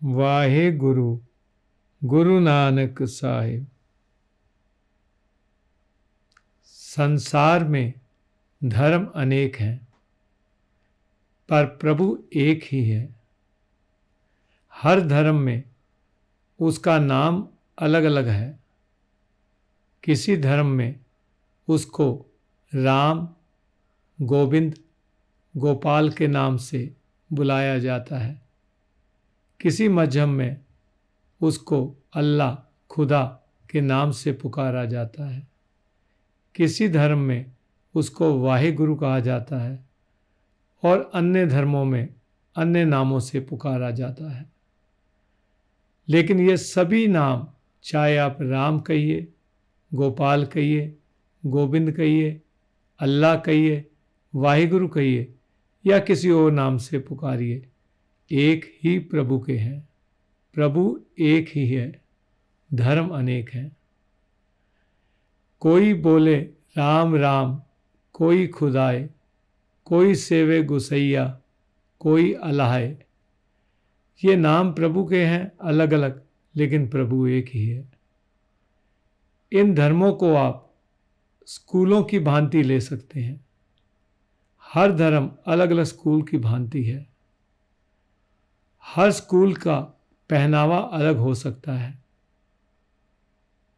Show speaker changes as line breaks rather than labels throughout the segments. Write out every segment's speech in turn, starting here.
वाहे गुरु गुरु नानक साहिब। संसार में धर्म अनेक हैं, पर प्रभु एक ही है। हर धर्म में उसका नाम अलग अलग है। किसी धर्म में उसको राम, गोविंद, गोपाल के नाम से बुलाया जाता है। किसी मजहब में उसको अल्लाह, खुदा के नाम से पुकारा जाता है। किसी धर्म में उसको वाहिगुरु कहा जाता है और अन्य धर्मों में अन्य नामों से पुकारा जाता है। लेकिन ये सभी नाम, चाहे आप राम कहिए, गोपाल कहिए, गोविंद कहिए, अल्लाह कहिए, वाहिगुरु कहिए या किसी और नाम से पुकारिए, एक ही प्रभु के हैं। प्रभु एक ही है, धर्म अनेक हैं। कोई बोले राम राम, कोई खुदाए, कोई सेवे गुसैया, कोई अल्लाहे। ये नाम प्रभु के हैं अलग अलग, लेकिन प्रभु एक ही है। इन धर्मों को आप स्कूलों की भांति ले सकते हैं। हर धर्म अलग अलग स्कूल की भांति है। हर स्कूल का पहनावा अलग हो सकता है।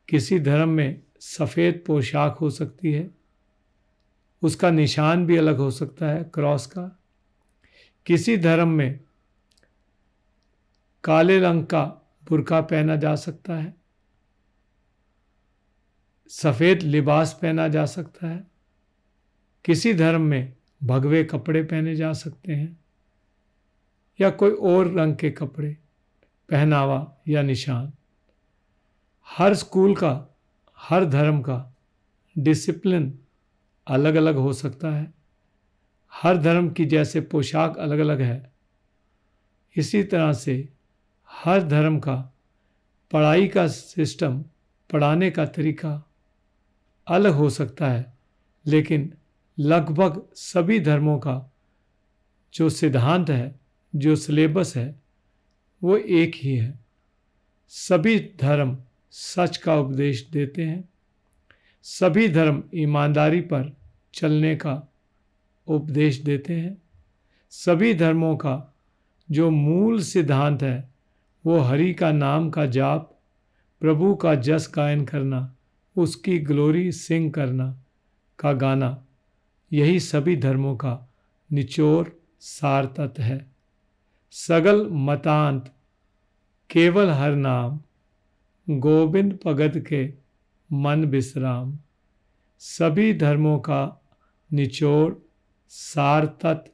किसी धर्म में सफ़ेद पोशाक हो सकती है, उसका निशान भी अलग हो सकता है, क्रॉस का। किसी धर्म में काले रंग का बुर्का पहना जा सकता है, सफ़ेद लिबास पहना जा सकता है। किसी धर्म में भगवे कपड़े पहने जा सकते हैं या कोई और रंग के कपड़े, पहनावा या निशान। हर स्कूल का, हर धर्म का डिसिप्लिन अलग अलग हो सकता है। हर धर्म की जैसे पोशाक अलग अलग है, इसी तरह से हर धर्म का पढ़ाई का सिस्टम, पढ़ाने का तरीका अलग हो सकता है। लेकिन लगभग सभी धर्मों का जो सिद्धांत है, जो सिलेबस है, वो एक ही है। सभी धर्म सच का उपदेश देते हैं। सभी धर्म ईमानदारी पर चलने का उपदेश देते हैं। सभी धर्मों का जो मूल सिद्धांत है वो हरि का नाम का जाप, प्रभु का जस गायन करना, उसकी ग्लोरी सिंग करना का गाना, यही सभी धर्मों का निचोड़ सार तत्व है। सगल मतांत केवल हर नाम, गोविंद भगत के मन विश्राम। सभी धर्मों का निचोड़ सार तत्व,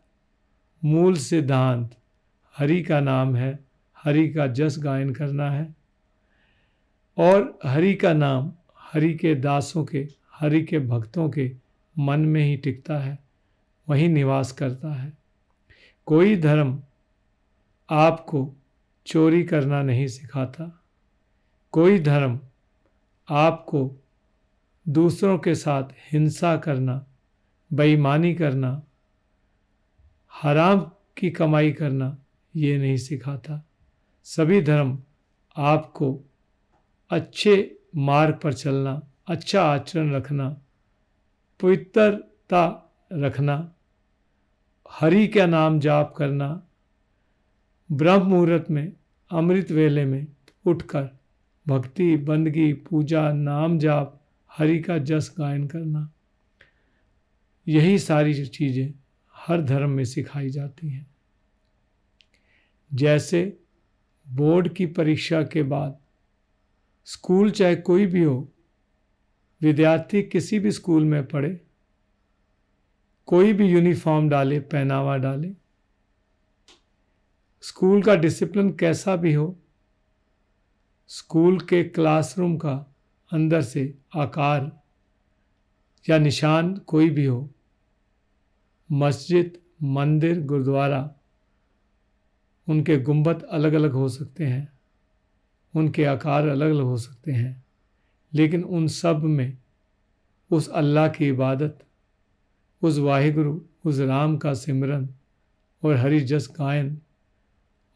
मूल सिद्धांत हरि का नाम है, हरि का जस गायन करना है। और हरि का नाम हरि के दासों के, हरि के भक्तों के मन में ही टिकता है, वहीं निवास करता है। कोई धर्म आपको चोरी करना नहीं सिखाता। कोई धर्म आपको दूसरों के साथ हिंसा करना, बेईमानी करना, हराम की कमाई करना ये नहीं सिखाता। सभी धर्म आपको अच्छे मार्ग पर चलना, अच्छा आचरण रखना, पवित्रता रखना, हरि का नाम जाप करना, ब्रह्म मुहूर्त में, अमृत वेले में उठकर भक्ति, बंदगी, पूजा, नाम जाप, हरि का जस गायन करना, यही सारी चीज़ें हर धर्म में सिखाई जाती हैं। जैसे बोर्ड की परीक्षा के बाद स्कूल चाहे कोई भी हो, विद्यार्थी किसी भी स्कूल में पढ़े, कोई भी यूनिफॉर्म डाले, पहनावा डाले, स्कूल का डिसिप्लिन कैसा भी हो, स्कूल के क्लासरूम का अंदर से आकार या निशान कोई भी हो, मस्जिद, मंदिर, गुरुद्वारा, उनके गुंबद अलग अलग हो सकते हैं, उनके आकार अलग अलग हो सकते हैं, लेकिन उन सब में उस अल्लाह की इबादत, उस वाहिगुरु, उस राम का सिमरन और हरि जस गायन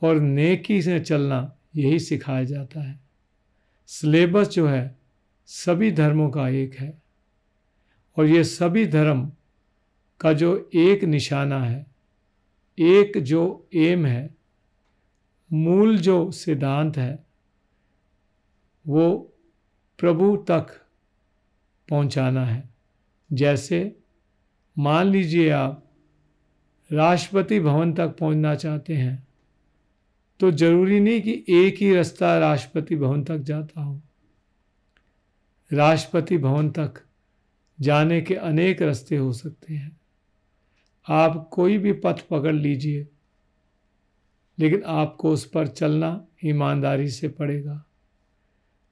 और नेकी से चलना यही सिखाया जाता है। सिलेबस जो है सभी धर्मों का एक है, और ये सभी धर्म का जो एक निशाना है, एक जो एम है, मूल जो सिद्धांत है, वो प्रभु तक पहुंचाना है। जैसे मान लीजिए आप राष्ट्रपति भवन तक पहुंचना चाहते हैं, तो जरूरी नहीं कि एक ही रास्ता राष्ट्रपति भवन तक जाता हो। राष्ट्रपति भवन तक जाने के अनेक रास्ते हो सकते हैं। आप कोई भी पथ पकड़ लीजिए, लेकिन आपको उस पर चलना ईमानदारी से पड़ेगा।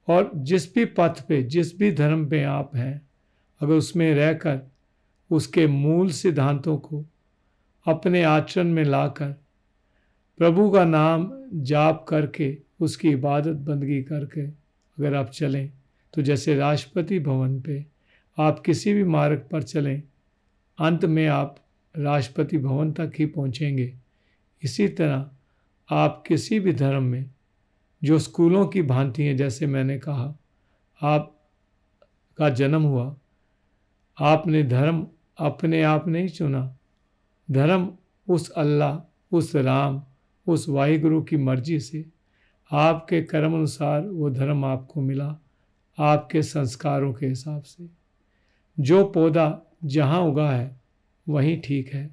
और जिस भी पथ पे, जिस भी धर्म पे आप हैं, अगर उसमें रहकर उसके मूल सिद्धांतों को अपने आचरण में लाकर प्रभु का नाम जाप करके, उसकी इबादत बंदगी करके अगर आप चलें, तो जैसे राष्ट्रपति भवन पे आप किसी भी मार्ग पर चलें, अंत में आप राष्ट्रपति भवन तक ही पहुंचेंगे। इसी तरह आप किसी भी धर्म में जो स्कूलों की भांति हैं, जैसे मैंने कहा, आपका जन्म हुआ, आपने धर्म अपने आप नहीं चुना। धर्म उस अल्लाह, उस राम, उस वाहिगुरु की मर्जी से आपके कर्म अनुसार वो धर्म आपको मिला, आपके संस्कारों के हिसाब से। जो पौधा जहाँ उगा है वहीं ठीक है।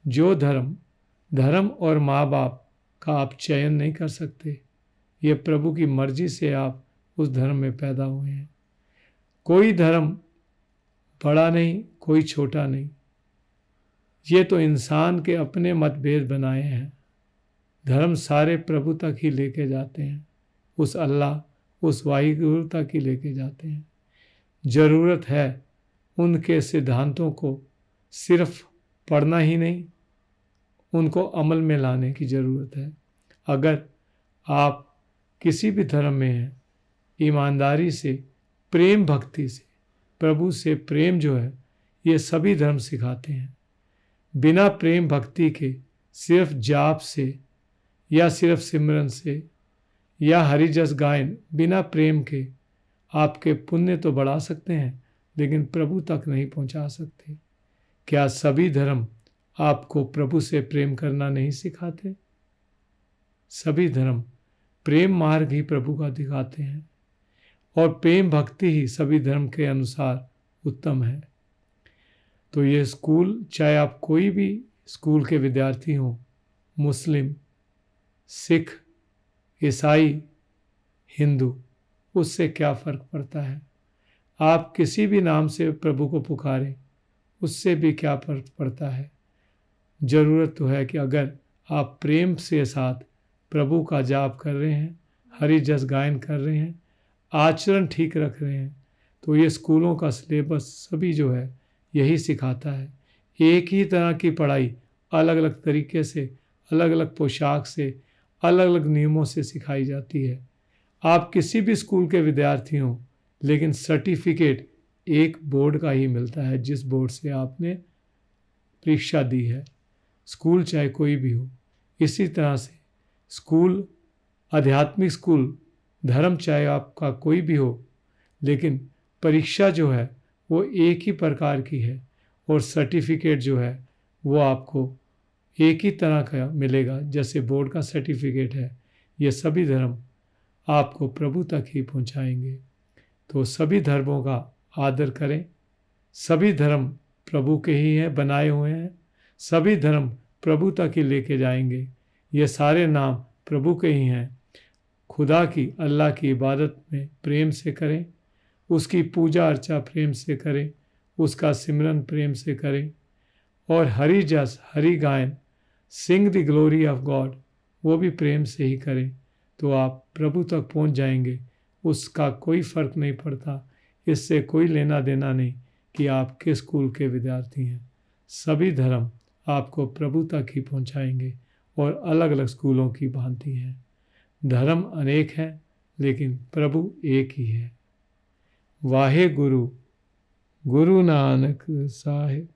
जो धर्म और माँ बाप का आप चयन नहीं कर सकते। ये प्रभु की मर्जी से आप उस धर्म में पैदा हुए हैं। कोई धर्म बड़ा नहीं, कोई छोटा नहीं। ये तो इंसान के अपने मतभेद बनाए हैं। धर्म सारे प्रभु तक ही लेके जाते हैं, उस अल्लाह, उस वाहिगुरु तक ही लेके जाते हैं। ज़रूरत है उनके सिद्धांतों को सिर्फ पढ़ना ही नहीं, उनको अमल में लाने की ज़रूरत है। अगर आप किसी भी धर्म में हैं, ईमानदारी से, प्रेम भक्ति से, प्रभु से प्रेम जो है, ये सभी धर्म सिखाते हैं। बिना प्रेम भक्ति के सिर्फ जाप से या सिर्फ सिमरन से या हरि जस गायन, बिना प्रेम के आपके पुण्य तो बढ़ा सकते हैं, लेकिन प्रभु तक नहीं पहुंचा सकते। क्या सभी धर्म आपको प्रभु से प्रेम करना नहीं सिखाते? सभी धर्म प्रेम मार्ग ही प्रभु का दिखाते हैं, और प्रेम भक्ति ही सभी धर्म के अनुसार उत्तम है। तो ये स्कूल, चाहे आप कोई भी स्कूल के विद्यार्थी हों, मुस्लिम, सिख, ईसाई, हिंदू, उससे क्या फ़र्क पड़ता है? आप किसी भी नाम से प्रभु को पुकारें, उससे भी क्या फ़र्क पड़ता है? ज़रूरत तो है कि अगर आप प्रेम से साथ प्रभु का जाप कर रहे हैं, हरि जस गायन कर रहे हैं, आचरण ठीक रख रहे हैं, तो ये स्कूलों का सिलेबस सभी जो है यही सिखाता है। एक ही तरह की पढ़ाई अलग अलग तरीके से, अलग अलग पोशाक से, अलग अलग नियमों से सिखाई जाती है। आप किसी भी स्कूल के विद्यार्थी हों, लेकिन सर्टिफिकेट एक बोर्ड का ही मिलता है, जिस बोर्ड से आपने परीक्षा दी है। स्कूल चाहे कोई भी हो। इसी तरह से स्कूल, आध्यात्मिक स्कूल, धर्म चाहे आपका कोई भी हो, लेकिन परीक्षा जो है वो एक ही प्रकार की है, और सर्टिफिकेट जो है वो आपको एक ही तरह का मिलेगा, जैसे बोर्ड का सर्टिफिकेट है। ये सभी धर्म आपको प्रभु तक ही पहुंचाएंगे। तो सभी धर्मों का आदर करें। सभी धर्म प्रभु के ही हैं, बनाए हुए हैं। सभी धर्म प्रभु तक ही लेके जाएंगे। ये सारे नाम प्रभु के ही हैं। खुदा की, अल्लाह की इबादत में प्रेम से करें, उसकी पूजा अर्चा प्रेम से करें, उसका सिमरन प्रेम से करें, और हरि जस, हरि गायन, सिंग द ग्लोरी ऑफ गॉड, वो भी प्रेम से ही करें। तो आप प्रभु तक पहुंच जाएंगे। उसका कोई फ़र्क नहीं पड़ता, इससे कोई लेना देना नहीं कि आप किस स्कूल के विद्यार्थी हैं। सभी धर्म आपको प्रभु तक ही पहुंचाएंगे, और अलग अलग स्कूलों की भांति हैं। धर्म अनेक हैं, लेकिन प्रभु एक ही है। वाहे गुरु, गुरु नानक साहिब।